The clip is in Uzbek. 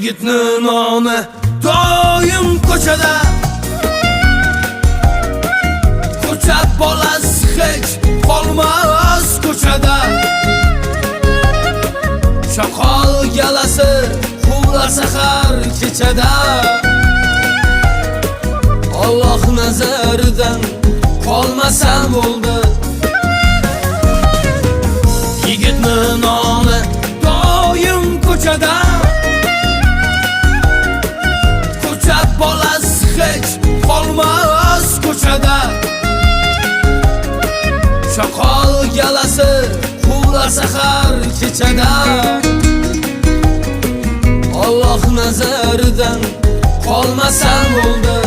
Yigitning nomi doim ko'chada, ko'cha bolasi hech qolmas ko'chada. Shoqol galasi quvlasa har kechada. Alloh nazaridan qolmasam bo'ldi. Yigitning nomi doim ko'chada, ko'cha bolasi hech qolmas ko'chada. Shoqol galasi quvlasa har kechada. Alloh nazaridan qolmasam bo'ldi.